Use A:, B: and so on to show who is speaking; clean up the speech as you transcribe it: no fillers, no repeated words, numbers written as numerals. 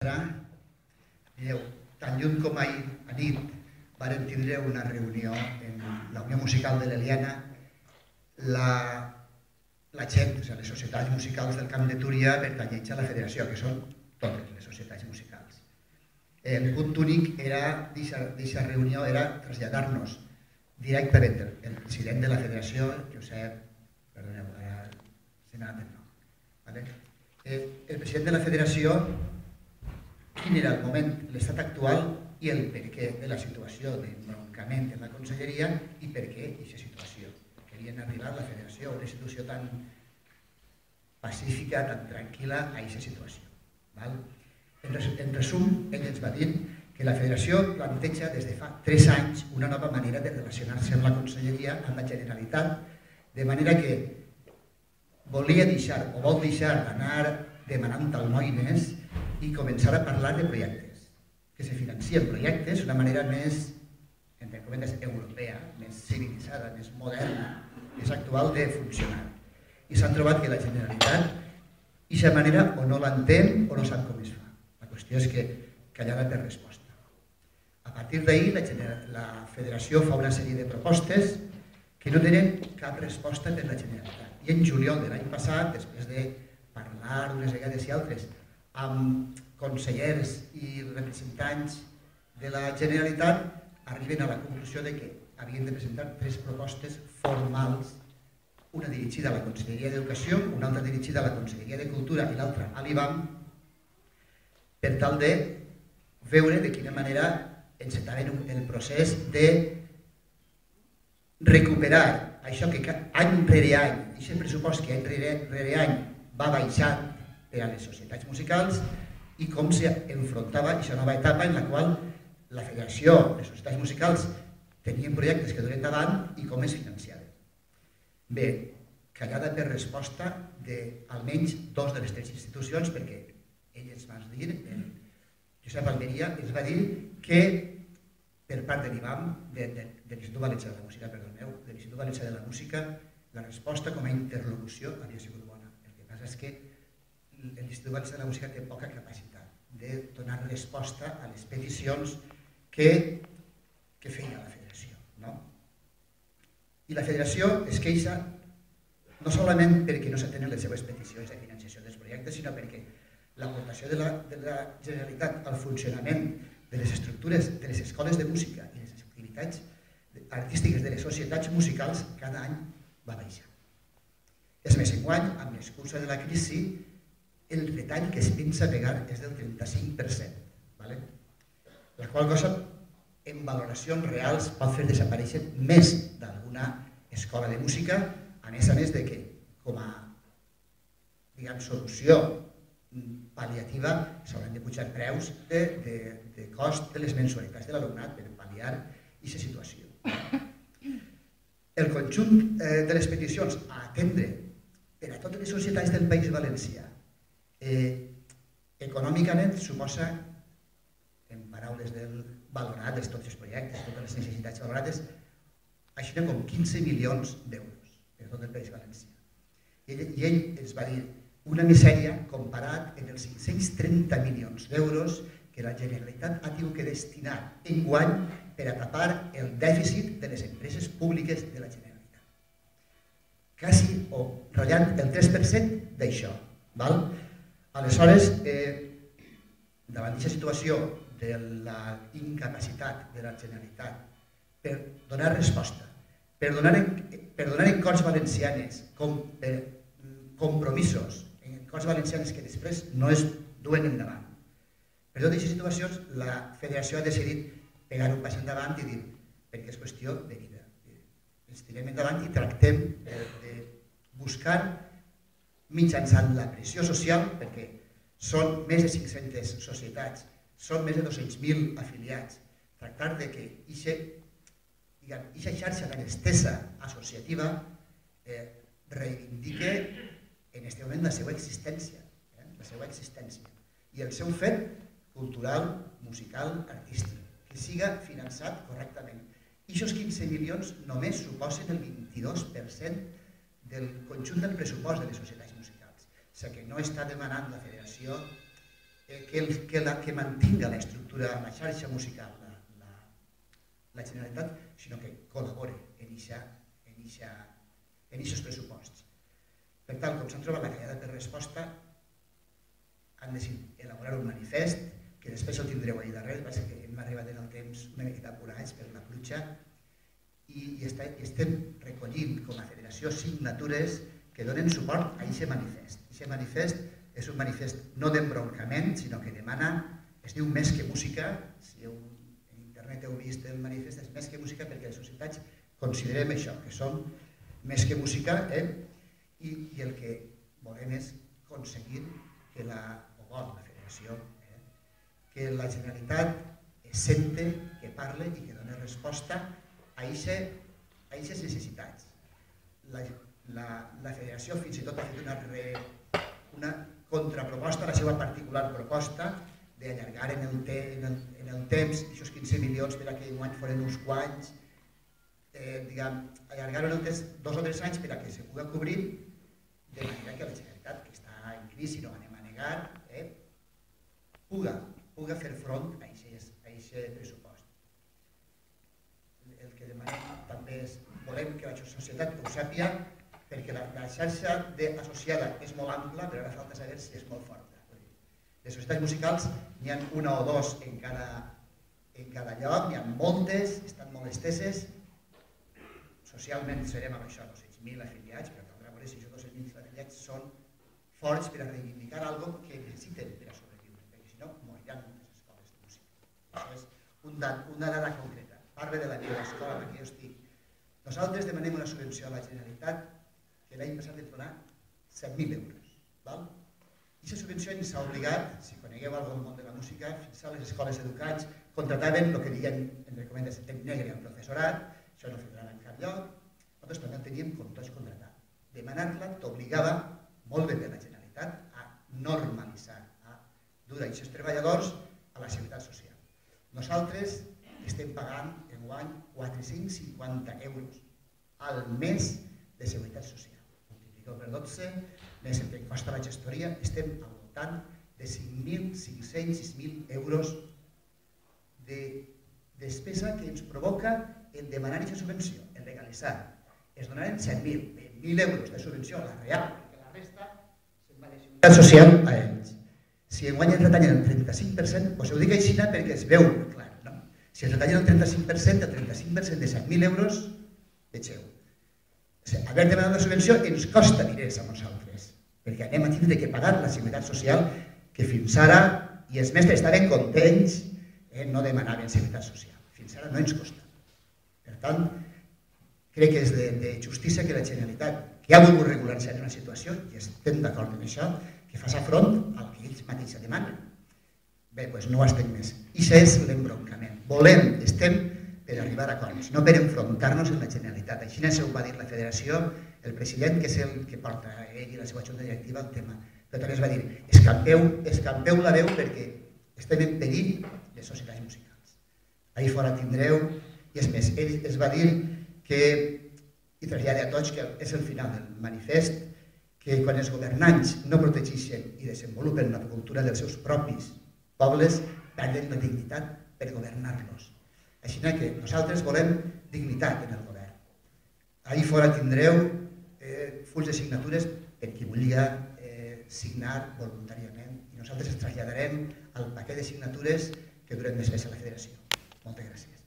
A: Tiana, tan lluny com ahir a nit varen tindre una reunió en la Unió Musical de l'Eliana, la gent, les societats musicals del Camp de Túria pertanyents a la federació, que són totes les societats musicals. El punt únic d'aquesta reunió era traslladar-nos directament el president de la federació, Josep, perdoneu, ara se n'ha anat el nom, el president de la federació, quin era el moment, l'estat actual i el perquè de la situació d'embroncament en la conselleria i per què aquesta situació. Querien arribar a la federació, una institució tan pacífica, tan tranquil·la, a aquesta situació. En resum, ell ens va dir que la federació planteja des de fa 3 anys una nova manera de relacionar-se amb la conselleria, amb la Generalitat, de manera que volia deixar o vol deixar d'anar demanant almoines i començar a parlar de projectes, que se financien projectes d'una manera més, entre cometes, europea, més civilitzada, més moderna, més actual de funcionar. I s'han trobat que la Generalitat, d'aquesta manera, o no l'entén o no sap com es fa. La qüestió és que callada per resposta. A partir d'ahir, la federació fa una sèrie de propostes que no tenen cap resposta per la Generalitat. I en juliol de l'any passat, després de parlar unes vegades i altres amb consellers i representants de la Generalitat, arriben a la conclusió de que havien de presentar 3 propostes formals, una dirigida a la Conselleria d'Educació, una altra dirigida a la Conselleria de Cultura i l'altra a l'IBAM, per tal de veure de quina manera encetaven el procés de recuperar això que any rere any, aquest pressupost que any rere any va baixant per a les societats musicals i com s'enfrontava aquesta nova etapa en la qual la federació, les societats musicals, tenien projectes que duren davant i com es financiaven. Bé, callada per resposta d'almenys 2 de les 3 institucions, perquè ell ens va dir, Josep Almeria, ens va dir que per part de l'IBAM, de l'Institut Valencià de la Música, perdoneu, de l'Institut Valencià de la Música, la resposta com a interlocució havia sigut bona. El que passa és que l'Institut Valencià de la Música té poca capacitat de donar resposta a les peticions que feia la federació. I la federació es queixa no solament perquè no s'atenen les seves peticions de financiació dels projectes, sinó perquè l'aportació de la Generalitat al funcionament de les estructures de les escoles de música i les activitats artístiques de les societats musicals cada any va baixar. És més, enguany, amb l'excusa de la crisi, el retall que es pensa pegar és del 35%, la qual cosa, en valoracions reals, pot fer desaparèixer més d'alguna escola de música, a més de que, com a solució pal·liativa, s'hauran de pujar preus de cost de les mensualitats de l'alumnat per pal·liar aquesta situació. El conjunt de les peticions a atendre per a totes les societats del País Valencià econòmicament suposa, en paraules del valorat de tots els projectes, totes les necessitats valorades, així com 15 milions d'euros per a tot el País Valencià. I ell ens va dir una misèria comparat amb els 530 milions d'euros que la Generalitat ha tingut que destinar enguany per a tapar el dèficit de les empreses públiques de la Generalitat. Quasi o ratllant el 3% d'això. Aleshores, davant d'aquesta situació de la incapacitat de la Generalitat per donar resposta, per donar en Corts Valencianes compromisos, en Corts Valencianes que després no es duen endavant. Per totes aquestes situacions, la federació ha decidit pegar un pas endavant i dir, perquè és qüestió de vida. Ens tirem endavant i tractem de buscar mitjançant la pressió social, perquè són més de 500 societats, són més de 200.000 afiliats, tractar de que aquesta xarxa tan estesa associativa reivindique en aquest moment la seva existència, i el seu fet cultural, musical, artístic, que siga finançat correctament. I aquests 15 milions només suposen el 22% del conjunt del pressupost de les societats musicals. O sigui que no està demanant la federació que mantinga l'estructura, la xarxa musical, la Generalitat, sinó que col·labore en aquests pressuposts. Per tant, com s'han trobat la callada per resposta, han decidit elaborar un manifest, que després el tindreu allà darrere, va ser que hem arribat en el temps una miqueta apurats per la pluja, i estem recollint com a federació signatures que donen suport a aquest manifest. Aquest manifest és un manifest no d'embroncament, sinó que demana, es diu Més que música, si en internet heu vist el manifest, és més que música perquè les societats considerem això, que som més que música, i el que volem és aconseguir que la federació, que la Generalitat es sente, que parle i que doni resposta a aquestes necessitats. La federació fins i tot ha fet una contraproposta a la seva particular proposta d'allargar en el temps aquests 15 milions per a que enguany foren uns quants, allargar-ho en el temps 2 o 3 anys per a que se pugui cobrir de manera que la Generalitat, que està en crisi, no anem a negar, pugui fer front a aquest pressupost. El que demanem també és, volem que la societat ho sàpiga, perquè la xarxa associada és molt ampla, però ara falta saber si és molt forta. Les societats musicals n'hi ha una o dos en cada lloc, n'hi ha moltes, estan molt esteses. Socialment serem amb això 200.000 afiliats, però caldrà veure si aquests 200.000 afiliats són forts per a reivindicar alguna cosa que necessiten per a sobreviure, perquè si no moriran moltes escoles de música. Això és una dada concreta. Parle de la meva escola en què jo estic. Nosaltres demanem una subvenció a la Generalitat que l'any passat ens donà 7.000 euros. Aquesta subvenció ens ha obligat, si conegueu algun món de la música, fins a les escoles educats contractaven el que diuen, entre cometes, en negre al professorat, això no figurava en cap lloc, nosaltres també el teníem com tots contractat. Demanar-la t'obligava, molt bé de la Generalitat, a normalitzar, a dur aquests treballadors a la seguretat social. Nosaltres estem pagant enguany 450 euros al mes de seguretat social. Multipliqueu per 12, més el que costa la gestoria, estem al voltant de 5.500, 6.000 euros de despesa que ens provoca en demanar aquesta subvenció, en legalitzar. Es donaran 7.000, 20.000 euros de subvenció a la real, perquè la resta se'n va de seguretat social a ells. Si enguany ens retallen el 35%, us ho dic així perquè es veu clar. Si ens retallen el 35% de 7.000 euros, vegeu. Haver demanat la subvenció ens costa diners a nosaltres, perquè anem a tindre que pagar la seguretat social que fins ara, i els mestres estaven contents, no demanaven seguretat social. Fins ara no ens costa. Per tant, crec que és de justícia que la Generalitat, que ha volgut regular-se en una situació, i estem d'acord amb això, que faci front al que ells mateixos demanen. Bé, doncs no ho estem més. I això és l'embroncament. Estem per arribar a acords, no per enfrontar-nos amb la Generalitat. Així ho va dir la federació, el president, que és el que porta ell i la seva junta directiva el tema. Però també es va dir, escampeu la veu perquè estem en perill les societats musicals. Ahir fora tindreu, i és més, ell es va dir que, i trasllada a tots, que és el final del manifest, que quan els governants no protegeixen i desenvolupen la cultura dels seus propis pobles, perden la dignitat per governar-los. Així que nosaltres volem dignitat en el govern. Ahir fora tindreu fulls de signatures per qui vulgui signar voluntàriament i nosaltres es traslladarem al paquet de signatures que durem més a la federació. Moltes gràcies.